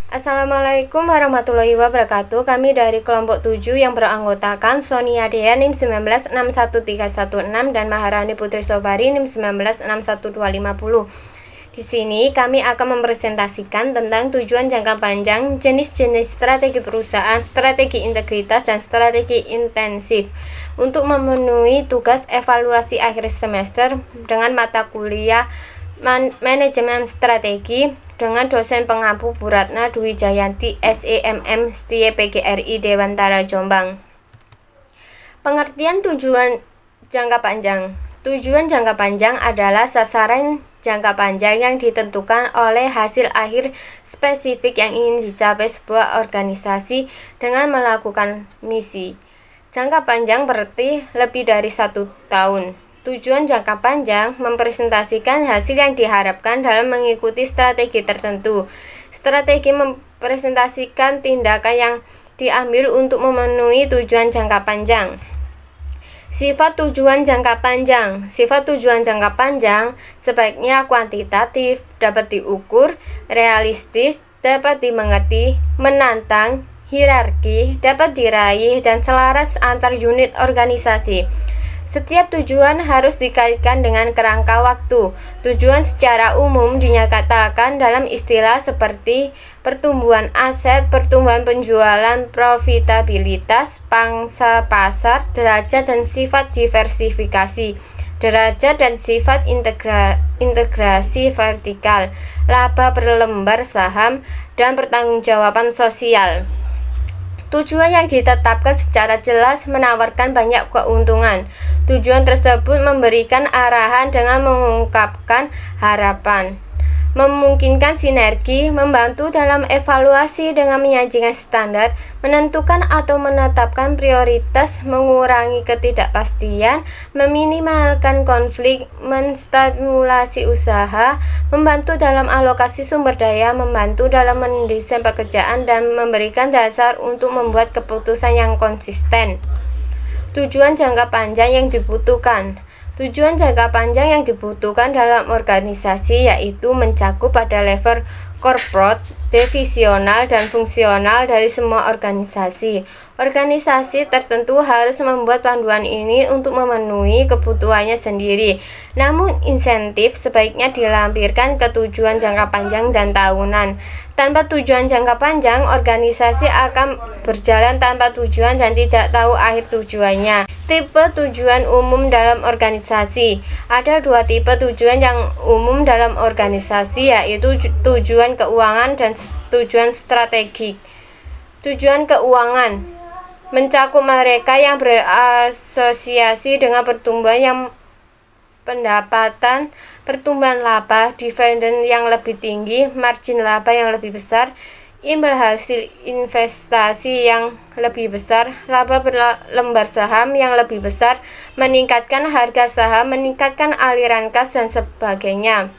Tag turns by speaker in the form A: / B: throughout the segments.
A: Assalamualaikum warahmatullahi wabarakatuh. Kami dari kelompok 7 yang beranggotakan Sonia Dea NIM 1961316 dan Maharani Putri Sobari NIM 1961250. Di sini kami akan mempresentasikan tentang tujuan jangka panjang, jenis-jenis strategi perusahaan, strategi integritas, dan strategi intensif untuk memenuhi tugas evaluasi akhir semester dengan mata kuliah Manajemen Strategi dengan dosen pengampu Bu Ratna Dwi Jayanti SEMM Setie PGRI Dewantara Jombang. Pengertian tujuan jangka panjang. Tujuan jangka panjang adalah sasaran jangka panjang yang ditentukan oleh hasil akhir spesifik yang ingin dicapai sebuah organisasi dengan melakukan misi. Jangka panjang berarti lebih dari 1 tahun. Tujuan jangka panjang mempresentasikan hasil yang diharapkan dalam mengikuti strategi tertentu. Strategi mempresentasikan tindakan yang diambil untuk memenuhi tujuan jangka panjang. Sifat tujuan jangka panjang. Sifat tujuan jangka panjang sebaiknya kuantitatif, dapat diukur, realistis, dapat dimengerti, menantang, hierarki, dapat diraih, dan selaras antar unit organisasi. Setiap tujuan harus dikaitkan dengan kerangka waktu. Tujuan secara umum dinyatakan dalam istilah seperti pertumbuhan aset, pertumbuhan penjualan, profitabilitas, pangsa pasar, derajat dan sifat diversifikasi, derajat dan sifat integrasi vertikal, laba per lembar saham, dan pertanggungjawaban sosial. Tujuan yang ditetapkan secara jelas menawarkan banyak keuntungan. Tujuan tersebut memberikan arahan dengan mengungkapkan harapan, memungkinkan sinergi, membantu dalam evaluasi dengan menyajikan standar, menentukan atau menetapkan prioritas, mengurangi ketidakpastian, meminimalkan konflik, menstimulasi usaha, membantu dalam alokasi sumber daya, membantu dalam mendesain pekerjaan, dan memberikan dasar untuk membuat keputusan yang konsisten. Tujuan jangka panjang yang dibutuhkan. Tujuan jangka panjang yang dibutuhkan dalam organisasi yaitu mencakup pada level corporate, divisional, dan fungsional dari semua organisasi. Organisasi tertentu harus membuat panduan ini untuk memenuhi kebutuhannya sendiri. Namun insentif sebaiknya dilampirkan ke tujuan jangka panjang dan tahunan. Tanpa tujuan jangka panjang, organisasi akan berjalan tanpa tujuan dan tidak tahu akhir tujuannya. Tipe tujuan umum dalam organisasi. Ada 2 tipe tujuan yang umum dalam organisasi, yaitu tujuan keuangan dan tujuan strategik. Tujuan keuangan mencakup mereka yang berasosiasi dengan pertumbuhan yang pendapatan, pertumbuhan laba, dividen yang lebih tinggi, margin laba yang lebih besar, imbal hasil investasi yang lebih besar, laba per lembar saham yang lebih besar, meningkatkan harga saham, meningkatkan aliran kas, dan sebagainya.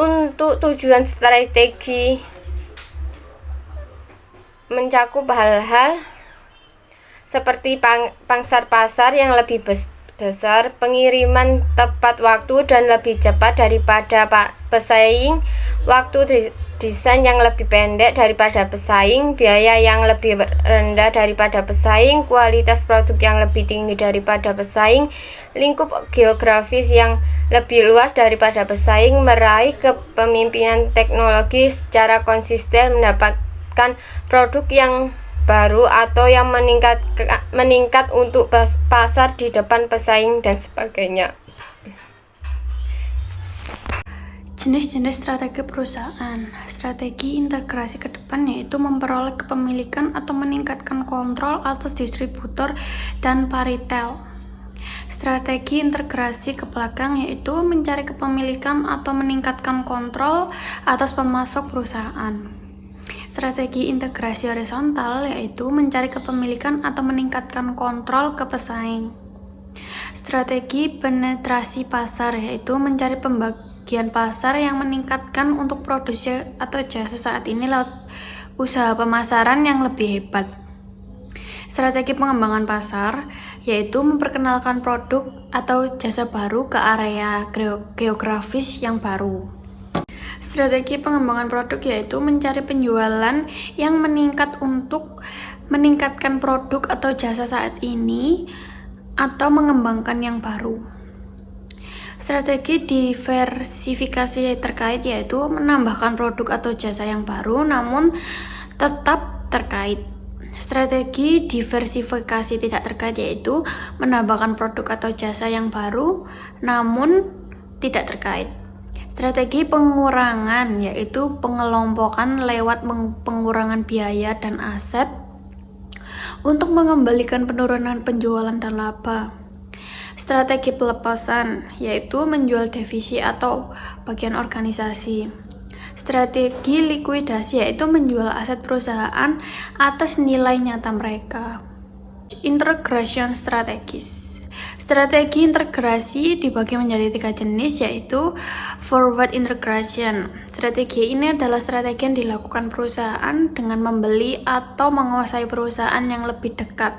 A: Untuk tujuan strategi mencakup hal-hal seperti pangsa pasar yang lebih besar, pengiriman tepat waktu dan lebih cepat daripada pesaing, waktu desain yang lebih pendek daripada pesaing, biaya yang lebih rendah daripada pesaing, kualitas produk yang lebih tinggi daripada pesaing, lingkup geografis yang lebih luas daripada pesaing, meraih kepemimpinan teknologi secara konsisten, mendapatkan produk yang baru atau yang meningkat untuk pasar di depan pesaing, dan sebagainya.
B: Jenis-jenis strategi perusahaan. Strategi integrasi ke depan yaitu memperoleh kepemilikan atau meningkatkan kontrol atas distributor dan paritel. Strategi integrasi ke belakang yaitu mencari kepemilikan atau meningkatkan kontrol atas pemasok perusahaan. Strategi integrasi horizontal yaitu mencari kepemilikan atau meningkatkan kontrol ke pesaing. Strategi penetrasi pasar yaitu mencari pembagian pasar yang meningkatkan untuk produksi atau jasa saat ini lewat usaha pemasaran yang lebih hebat. Strategi pengembangan pasar yaitu memperkenalkan produk atau jasa baru ke area geografis yang baru. Strategi pengembangan produk yaitu mencari penjualan yang meningkat untuk meningkatkan produk atau jasa saat ini atau mengembangkan yang baru. Strategi diversifikasi terkait yaitu menambahkan produk atau jasa yang baru namun tetap terkait. Strategi diversifikasi tidak terkait yaitu menambahkan produk atau jasa yang baru namun tidak terkait. Strategi pengurangan yaitu pengelompokan lewat pengurangan biaya dan aset untuk mengembalikan penurunan penjualan dan laba. Strategi pelepasan yaitu menjual divisi atau bagian organisasi. Strategi likuidasi yaitu menjual aset perusahaan atas nilai nyata mereka. Integration strategis. Strategi integrasi dibagi menjadi 3 jenis yaitu forward integration. Strategi ini adalah strategi yang dilakukan perusahaan dengan membeli atau menguasai perusahaan yang lebih dekat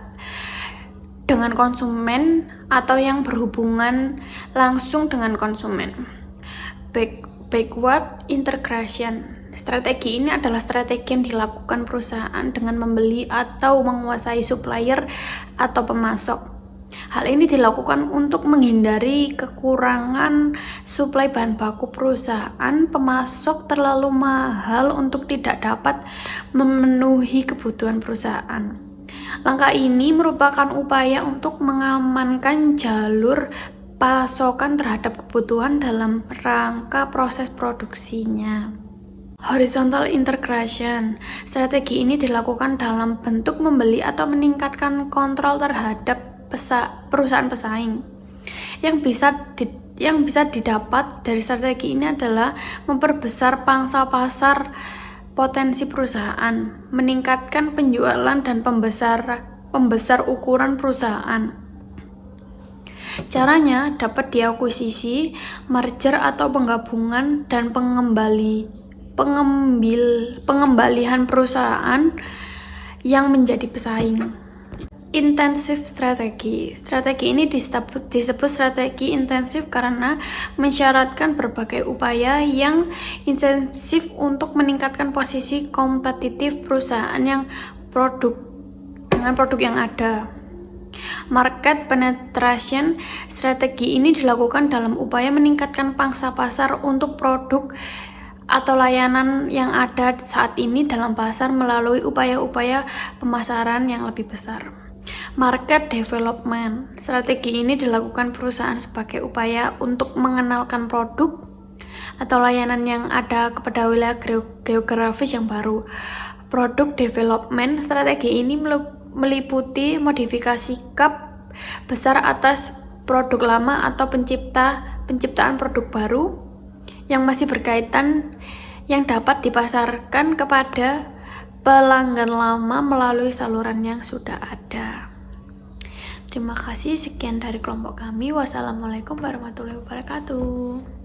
B: dengan konsumen atau yang berhubungan langsung dengan konsumen. Backward integration. Strategi ini adalah strategi yang dilakukan perusahaan dengan membeli atau menguasai supplier atau pemasok. Hal ini dilakukan untuk menghindari kekurangan suplai bahan baku perusahaan pemasok terlalu mahal untuk tidak dapat memenuhi kebutuhan perusahaan. Langkah ini merupakan upaya untuk mengamankan jalur pasokan terhadap kebutuhan dalam rangka proses produksinya. Horizontal integration. Strategi ini dilakukan dalam bentuk membeli atau meningkatkan kontrol terhadap perusahaan pesaing. Yang bisa didapat dari strategi ini adalah memperbesar pangsa pasar potensi perusahaan, meningkatkan penjualan dan pembesar ukuran perusahaan. Caranya dapat diakuisisi, merger atau penggabungan dan pengembalian perusahaan yang menjadi pesaing. Intensif strategi. Strategi ini disebut strategi intensif karena mensyaratkan berbagai upaya yang intensif untuk meningkatkan posisi kompetitif perusahaan dengan produk yang ada. Market penetration. Strategi ini dilakukan dalam upaya meningkatkan pangsa pasar untuk produk atau layanan yang ada saat ini dalam pasar melalui upaya-upaya pemasaran yang lebih besar. Market development. Strategi ini dilakukan perusahaan sebagai upaya untuk mengenalkan produk atau layanan yang ada kepada wilayah geografis yang baru. Product development. Strategi ini meliputi modifikasi kap besar atas produk lama atau penciptaan produk baru yang masih berkaitan yang dapat dipasarkan kepada pelanggan lama melalui saluran yang sudah ada. Terima kasih, sekian dari kelompok kami. Wassalamualaikum warahmatullahi wabarakatuh.